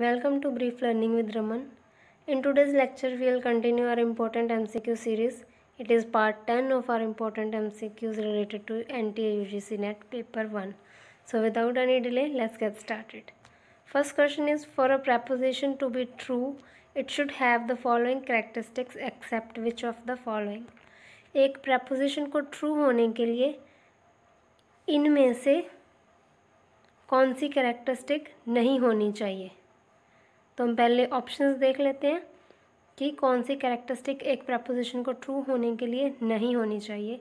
Welcome to Brief Learning with Raman. In today's lecture, we will continue our important MCQ series. It is part 10 of our important MCQs related to NTA UGC NET paper 1. So without any delay, let's get started. First question is, for a preposition to be true, it should have the following characteristics except which of the following. एक preposition को true होने के लिए इनमें से कौन सी characteristic नहीं होनी चाहिए। तो हम पहले ऑप्शंस देख लेते हैं कि कौन सी कैरेक्टरिस्टिक एक प्रपोजिशन को ट्रू होने के लिए नहीं होनी चाहिए।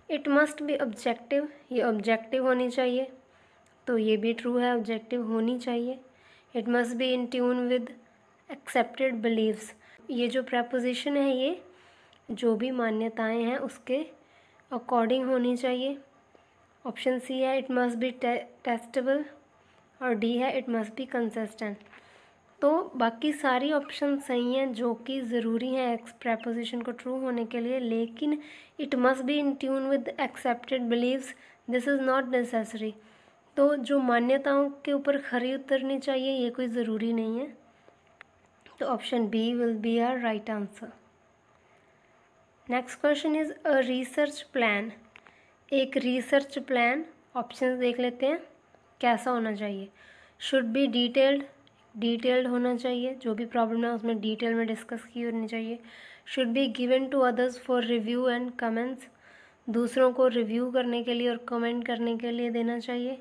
इट मस्ट बी ऑब्जेक्टिव, ये ऑब्जेक्टिव होनी चाहिए, तो ये भी ट्रू है, ऑब्जेक्टिव होनी चाहिए। It must be in tune with accepted beliefs, ये जो प्रपोजिशन है ये जो भी मान्यताएं हैं उसके अकॉर्डिंग होनी चाहिए। ऑप्शन सी है इट मस्ट बी टेस्टेबल और डी है इट मस्ट बी कंसिस्टेंट। तो बाकी सारी ऑप्शन सही हैं जो कि ज़रूरी हैं एक्स प्रपोजिशन को ट्रू होने के लिए, लेकिन it must be in tune with accepted beliefs, this is not necessary. तो जो मान्यताओं के ऊपर खरी उतरनी चाहिए ये कोई ज़रूरी नहीं है। तो option B will be our right answer. Next question is a research plan. एक रिसर्च प्लान, ऑप्शंस देख लेते हैं कैसा होना चाहिए। शुड बी डिटेल्ड होना चाहिए, जो भी प्रॉब्लम है उसमें डिटेल में डिस्कस की होनी चाहिए। Should be given to others for review and comments, दूसरों को रिव्यू करने के लिए और कमेंट करने के लिए देना चाहिए।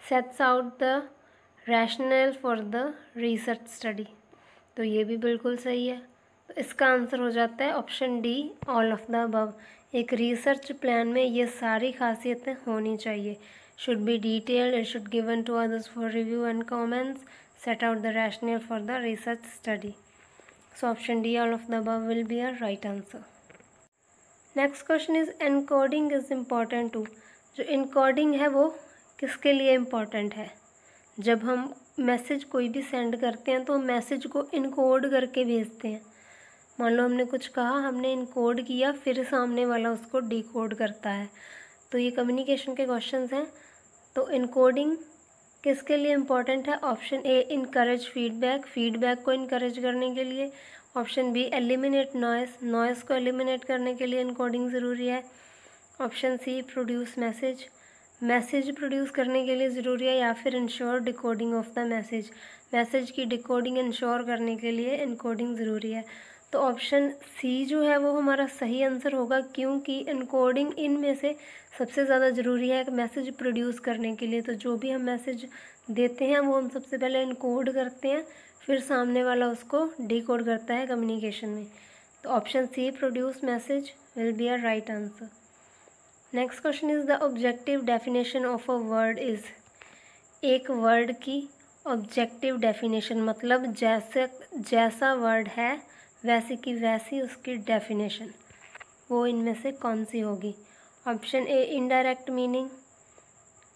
Sets out the rational for the research study, तो ये भी बिल्कुल सही है। तो इसका आंसर हो जाता है option D, all of the above. एक रिसर्च प्लान में ये सारी खासियतें होनी चाहिए। Should be detailed, it should given to others for review and comments, set out the rationale for the research study. So option D, all of the above will be a right answer. Next question is encoding is important too. जो encoding है वो किसके लिए important है। जब हम message कोई भी सेंड करते हैं तो मैसेज को इनकोड करके भेजते हैं। मान लो हमने कुछ कहा, हमने इनकोड किया, फिर सामने वाला उसको डिकोड करता है। तो ये कम्युनिकेशन के क्वेश्चंस हैं। तो इनकोडिंग किसके लिए इम्पॉर्टेंट है। ऑप्शन ए इनकरेज फीडबैक को इनकरेज करने के लिए। ऑप्शन बी एलिमिनेट नॉइस को एलिमिनेट करने के लिए इनकोडिंग ज़रूरी है। Option C produce message produce करने के लिए ज़रूरी है। या फिर ensure decoding of the message की डिकोडिंग इंश्योर करने के लिए इनकोडिंग ज़रूरी है। तो ऑप्शन सी जो है वो हमारा सही आंसर होगा, क्योंकि इनकोडिंग इनमें से सबसे ज़्यादा ज़रूरी है मैसेज प्रोड्यूस करने के लिए। तो जो भी हम मैसेज देते हैं वो हम सबसे पहले इनकोड करते हैं, फिर सामने वाला उसको डिकोड करता है कम्युनिकेशन में। तो option C produce message will be a right answer. Next question is the objective definition of a word is. एक वर्ड की ऑब्जेक्टिव डेफिनेशन मतलब जैसा वर्ड है वैसी की वैसी उसकी डेफिनेशन, वो इनमें से कौन सी होगी। Option A indirect meaning,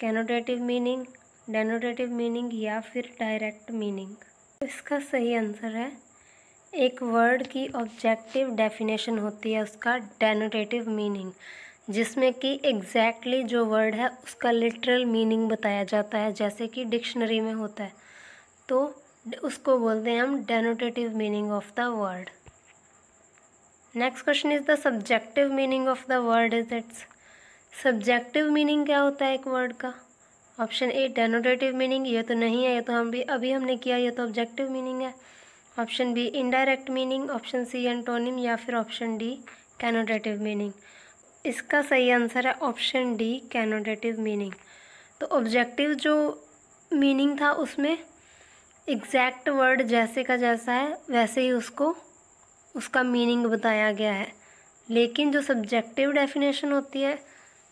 connotative meaning, denotative meaning या फिर डायरेक्ट मीनिंग। इसका सही आंसर है, एक वर्ड की ऑब्जेक्टिव डेफिनेशन होती है उसका डेनोटेटिव मीनिंग, जिसमें कि एग्जैक्टली जो वर्ड है उसका लिटरल मीनिंग बताया जाता है, जैसे कि डिक्शनरी में होता है। तो उसको बोलते हैं हम denotative meaning of the word. Next question is the subjective meaning of the word is its. Subjective meaning क्या होता है एक वर्ड का। ऑप्शन ए डेनोटेटिव मीनिंग, ये तो नहीं है, ये तो अभी हमने किया, ये तो ऑब्जेक्टिव मीनिंग है। Option B indirect meaning, option C antonym या फिर ऑप्शन डी कैनोटेटिव मीनिंग। इसका सही आंसर है ऑप्शन डी कैनोटेटिव मीनिंग। तो ऑब्जेक्टिव जो मीनिंग था उसमें एग्जैक्ट वर्ड जैसे का जैसा है वैसे ही उसका मीनिंग बताया गया है। लेकिन जो सब्जेक्टिव डेफिनेशन होती है,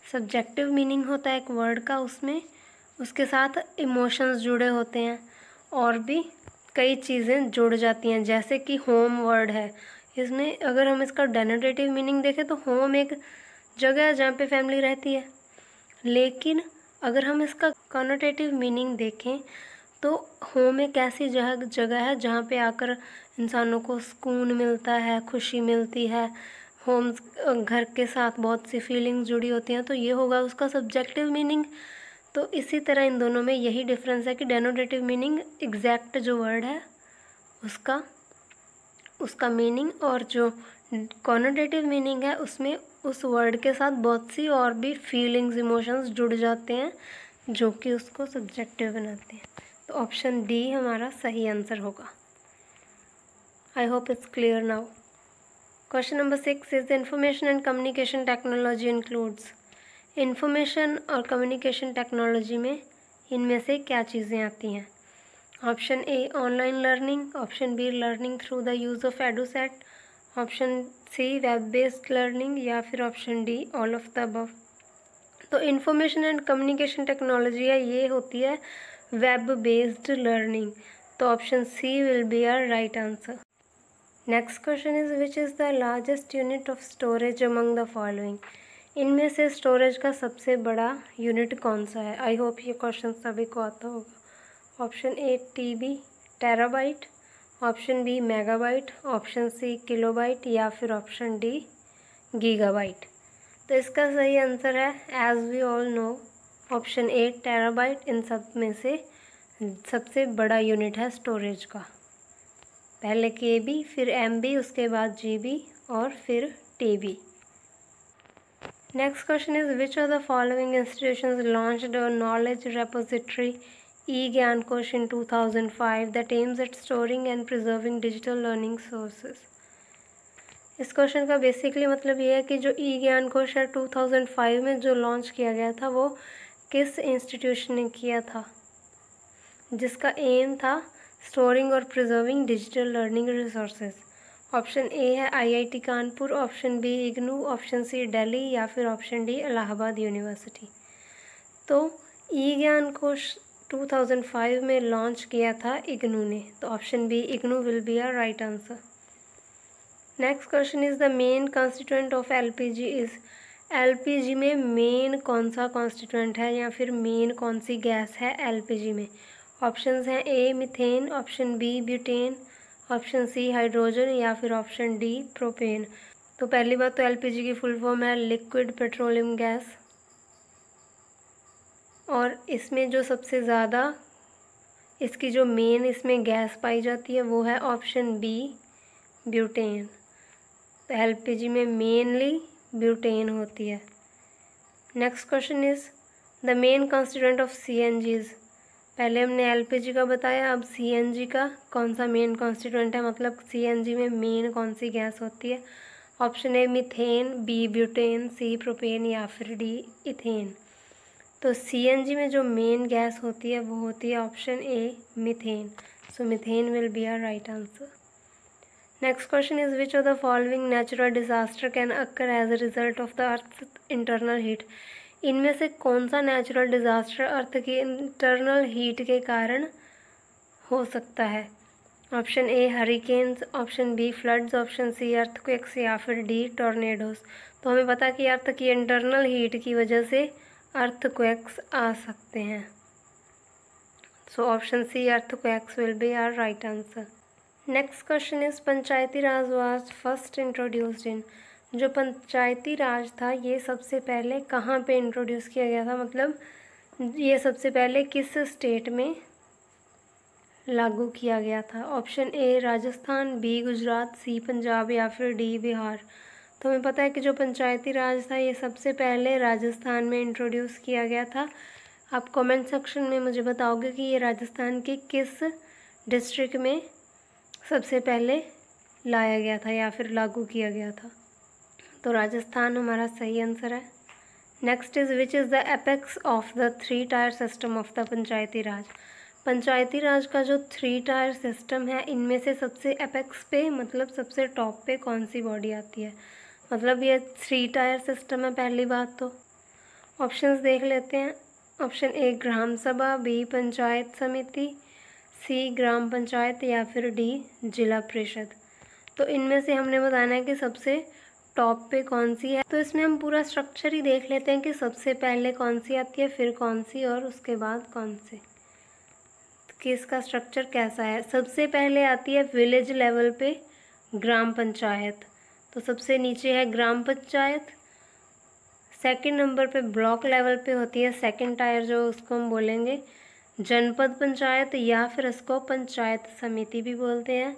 सब्जेक्टिव मीनिंग होता है एक वर्ड का, उसमें उसके साथ इमोशंस जुड़े होते हैं और भी कई चीज़ें जुड़ जाती हैं। जैसे कि होम वर्ड है, इसमें अगर हम इसका डेनोटेटिव मीनिंग देखें तो होम एक जगह है जहाँ पे फैमिली रहती है। लेकिन अगर हम इसका कॉनोटेटिव मीनिंग देखें तो होम एक ऐसी जगह है जहाँ पे आकर इंसानों को सुकून मिलता है, खुशी मिलती है। होम घर के साथ बहुत सी फीलिंग्स जुड़ी होती हैं, तो ये होगा उसका सब्जेक्टिव मीनिंग। तो इसी तरह इन दोनों में यही डिफरेंस है कि डेनोटेटिव मीनिंग एग्जैक्ट जो वर्ड है उसका मीनिंग, और जो कॉनोटेटिव मीनिंग है उसमें उस वर्ड के साथ बहुत सी और भी फीलिंग्स, इमोशंस जुड़ जाते हैं जो कि उसको सब्जेक्टिव बनाते हैं। तो ऑप्शन डी हमारा सही आंसर होगा। I hope it's clear now. Question number 6 is information and communication technology includes. Information और कम्युनिकेशन टेक्नोलॉजी में इनमें से क्या चीज़ें आती हैं? Option A online learning, option B learning through the use of EDUSAT, option C web based learning, या फिर option D all of the above. तो इंफॉर्मेशन एंड कम्युनिकेशन टेक्नोलॉजी है, ये होती है वेब बेस्ड लर्निंग। तो option C will be our right answer. Next question is which is the largest unit of storage among the following. इनमें से storage का सबसे बड़ा यूनिट कौन सा है? आई होप ये क्वेश्चन सभी को आता होगा। Option A TB terabyte, option B megabyte, option C kilobyte, या फिर ऑप्शन डी गीगाबाइट। तो इसका सही आंसर है as we all know option A terabyte. इन सब में से सबसे बड़ा यूनिट है स्टोरेज का। पहले KB, फिर MB, उसके बाद GB और फिर TB। Next question is which of the following institutions launched a knowledge repository eGyanKosh in 2005 that aims at storing and preserving digital learning sources। इस क्वेश्चन का बेसिकली मतलब ये है कि जो eGyanKosh है 2005 में जो लॉन्च किया गया था वो किस इंस्टीट्यूशन ने किया था, जिसका एम था स्टोरिंग और preserving digital learning resources. Option A है IIT Kanpur, option B IGNOU, option C Delhi, या फिर ऑप्शन डी इलाहाबाद यूनिवर्सिटी। तो eGyanKosh 2005 में लॉन्च किया था इग्नू ने। तो option B IGNOU will be our right answer. Next question is the main constituent of LPG is. LPG में मेन कौन सा कॉन्स्टिट्यूएंट है या फिर मेन कौन सी गैस है LPG में? ऑप्शंस हैं A methane, option B butane, option C hydrogen, या फिर ऑप्शन डी प्रोपेन। तो पहली बात तो LPG की फुल फॉर्म है लिक्विड पेट्रोलियम गैस, और इसमें जो सबसे ज़्यादा इसकी जो मेन इसमें गैस पाई जाती है वो है ऑप्शन बी ब्यूटेन। तो LPG में मेनली ब्यूटेन होती है। Next question is the main constituent of CNGs। पहले हमने LPG का बताया, अब CNG का कौन सा मेन कॉन्स्टिट्यूएंट है, मतलब CNG में मेन कौन सी गैस होती है? Option A methane, B butane, C propane, या फिर डी इथेन। तो CNG में जो मेन गैस होती है वो होती है option A methane. So methane will be our right answer. Next question is which of the following natural disaster can occur as a result of the earth internal heat. इनमें से कौन सा natural disaster अर्थ की internal heat के कारण हो सकता है? Option A hurricanes, option B floods, option C earthquakes, या फिर डी टॉर्नेडोज। तो हमें पता है कि अर्थ की इंटरनल हीट की वजह से अर्थक्वेक्स आ सकते हैं। So option C earthquakes will be our right answer. Next question is Panchayati Raj was first introduced in. जो पंचायती राज था ये सबसे पहले कहाँ पे इंट्रोड्यूस किया गया था, मतलब ये सबसे पहले किस स्टेट में लागू किया गया था? Option A Rajasthan, B Gujarat, C Punjab, या फिर डी बिहार। तो हमें पता है कि जो पंचायती राज था ये सबसे पहले राजस्थान में इंट्रोड्यूस किया गया था। आप कमेंट सेक्शन में मुझे बताओगे कि ये राजस्थान के किस डिस्ट्रिक्ट में सबसे पहले लाया गया था या फिर लागू किया गया था। तो राजस्थान हमारा सही आंसर है। Next is which is the apex of the 3 tier system of the Panchayati Raj. Panchayati Raj का जो 3 टायर सिस्टम है इनमें से सबसे एपेक्स पे, मतलब सबसे टॉप पे कौन सी बॉडी आती है? मतलब ये 3 टायर सिस्टम है पहली बात तो। ऑप्शंस देख लेते हैं। ऑप्शन ए ग्राम सभा, बी पंचायत समिति, सी ग्राम पंचायत, या फिर डी जिला परिषद। तो इनमें से हमने बताना है कि सबसे टॉप पे कौन सी है। तो इसमें हम पूरा स्ट्रक्चर ही देख लेते हैं कि सबसे पहले कौन सी आती है, फिर कौन सी, और उसके बाद कौन से, कि इसका स्ट्रक्चर कैसा है। सबसे पहले आती है विलेज लेवल पे ग्राम पंचायत। तो सबसे नीचे है ग्राम पंचायत, सेकंड नंबर पे ब्लॉक लेवल पे होती है सेकंड टायर, जो उसको हम बोलेंगे जनपद पंचायत या फिर इसको पंचायत समिति भी बोलते हैं।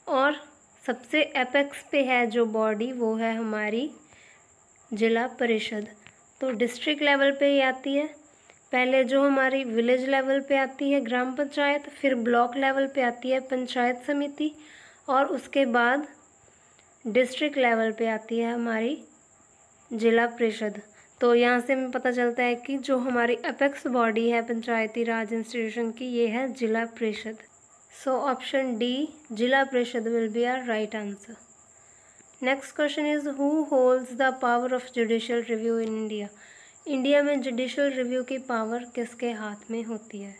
और सबसे एपेक्स पे है जो बॉडी, वो है हमारी जिला परिषद। तो डिस्ट्रिक्ट लेवल पे ही आती है, पहले जो हमारी विलेज लेवल पे आती है ग्राम पंचायत, फिर ब्लॉक लेवल पे आती है पंचायत समिति, और उसके बाद डिस्ट्रिक्ट लेवल पे आती है हमारी जिला परिषद। तो यहाँ से हमें पता चलता है कि जो हमारी अपेक्स बॉडी है पंचायती राज इंस्टीट्यूशन की, ये है जिला परिषद। सो option D Zila Parishad will be our right answer. Next question is who holds the power of judicial review in India. India में जुडिशियल रिव्यू की पावर किसके हाथ में होती है?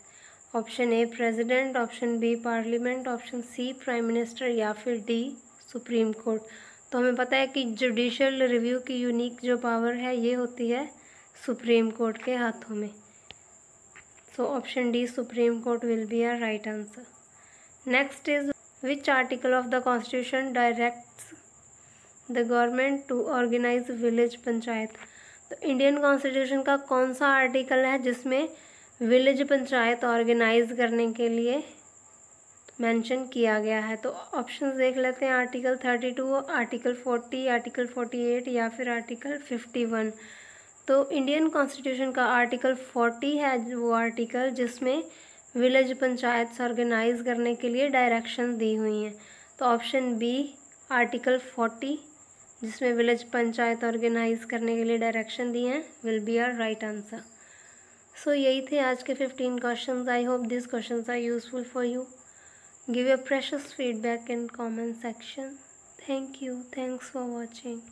Option A president, option B parliament, option C prime minister या फिर D supreme court. तो हमें पता है कि जुडिशियल रिव्यू की यूनिक जो पावर है ये होती है सुप्रीम कोर्ट के हाथों में। So option D supreme court will be our right answer. Next is which article of the constitution directs the government to organise village panchayat. तो इंडियन कॉन्स्टिट्यूशन का कौन सा आर्टिकल है जिसमें विलेज पंचायत ऑर्गेनाइज करने के लिए मेंशन किया गया है? तो ऑप्शंस देख लेते हैं, आर्टिकल 32, आर्टिकल 40, आर्टिकल 48 या फिर आर्टिकल 51। तो इंडियन कॉन्स्टिट्यूशन का आर्टिकल 40 है वो आर्टिकल जिसमें विलेज पंचायत ऑर्गेनाइज करने के लिए डायरेक्शन दी हुई हैं। तो ऑप्शन बी आर्टिकल 40 जिसमें विलेज पंचायत ऑर्गेनाइज करने के लिए डायरेक्शन दिए हैं will be our right answer. So यही थे आज के 15 questions. I hope this questions are useful for you. Give your precious feedback in comment section. Thank you. Thanks for watching.